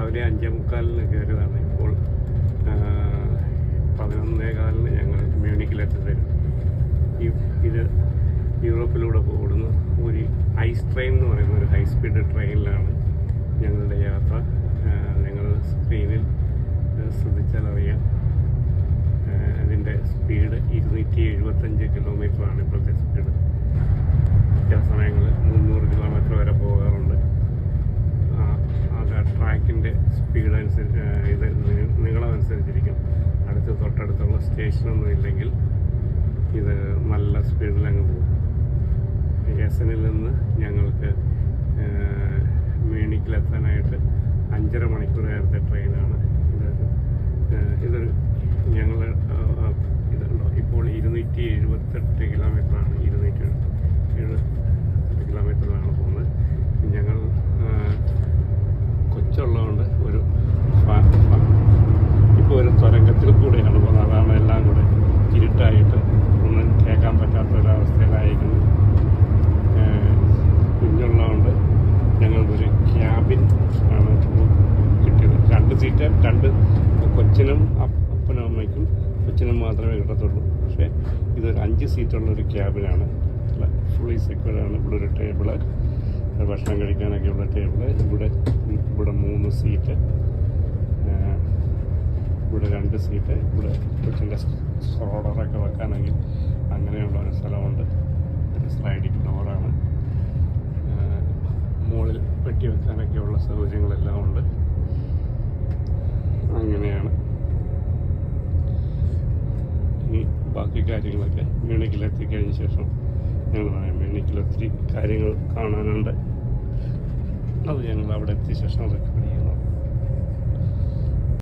രാവിലെ 5:45 കയറിയതാണ്. ഇപ്പോൾ 11:15 ഞങ്ങൾ മ്യൂണിക്കിലെത്തിത്തരും. ഇത് യൂറോപ്പിലൂടെ ഓടുന്ന ഒരു ഐസ് ട്രെയിൻ എന്ന് പറയുന്ന ഒരു ഹൈ സ്പീഡ് ട്രെയിനിലാണ് ഞങ്ങളുടെ യാത്ര. നിങ്ങൾ സ്ക്രീനിൽ ശ്രദ്ധിച്ചാൽ അറിയാം, അതിൻ്റെ സ്പീഡ് 275 കിലോമീറ്ററാണ് ഇപ്പോഴത്തെ സ്പീഡ്. ചില സമയങ്ങളിൽ 300 കിലോമീറ്റർ വരെ പോകാറുണ്ട്. അത് ട്രാക്കിൻ്റെ സ്പീഡ് അനുസരിച്ച് ഇത് നീളം അനുസരിച്ചിരിക്കും. തൊട്ടടുത്തുള്ള സ്റ്റേഷനൊന്നും ഇല്ലെങ്കിൽ ഇത് നല്ല സ്പീഡിൽ അങ്ങ് പോകും. എസനിൽ നിന്ന് ഞങ്ങൾക്ക് മ്യൂണിക്കിലെത്താനായിട്ട് 5.5 മണിക്കൂർ നേരത്തെ ട്രെയിനാണ്. ഇതൊരു ഞങ്ങൾ ഇതുണ്ടോ ഇപ്പോൾ 278 കിലോമീറ്ററാണ്. 278 കിലോമീറ്ററിലാണ് പോകുന്നത്. ഞങ്ങൾ കൊച്ചുള്ളതുകൊണ്ട് ഇപ്പോൾ ഒരു തുരങ്കത്തിൽ കൂടെയാണ് പോകുന്നത്. അതാണ് എല്ലാം കൂടെ ഇരുട്ടായിട്ട് ഒന്നും കേൾക്കാൻ പറ്റാത്തൊരവസ്ഥയിലായിരിക്കുന്നു. കുഞ്ഞുള്ളതുകൊണ്ട് ഞങ്ങൾക്കൊരു ക്യാബിൻ ആണ് കിട്ടിയത്. 2 സീറ്റ്, 2 കൊച്ചിനും അപ്പനും അമ്മയ്ക്കും കൊച്ചിനും മാത്രമേ കിട്ടത്തുള്ളൂ. പക്ഷേ ഇതൊരു 5 സീറ്റുള്ളൊരു ക്യാബിനാണ്. ഫുള്ളി സെക്യൂർഡാണ്. ഇവിടെ ഒരു ടേബിള്, ഭക്ഷണം കഴിക്കാനൊക്കെയുള്ള ടേബിള്, ഇവിടെ 3 സീറ്റ്, ഇവിടെ 2 സീറ്റ്, ഇവിടെ കൊച്ചിൻ്റെ സ്ട്രോളറൊക്കെ വെക്കാനെങ്കിൽ അങ്ങനെയുള്ള ഒരു സ്ഥലമുണ്ട്. ഒരു സ്ലൈഡിങ് ഡോറാണ്. മുകളിൽ പെട്ടി വെക്കാനൊക്കെയുള്ള സൗകര്യങ്ങളെല്ലാം ഉണ്ട്. അങ്ങനെയാണ്. ഇനി ബാക്കി കാര്യങ്ങളൊക്കെ മ്യൂണിക്കിലെത്തിക്കഴിഞ്ഞ ശേഷം ഞങ്ങൾ പറയാം. മ്യൂണിക്കിൽ ഒത്തിരി കാര്യങ്ങൾ കാണാനുണ്ട്. അത് ഞങ്ങൾ അവിടെ എത്തിയ ശേഷം അതൊക്കെ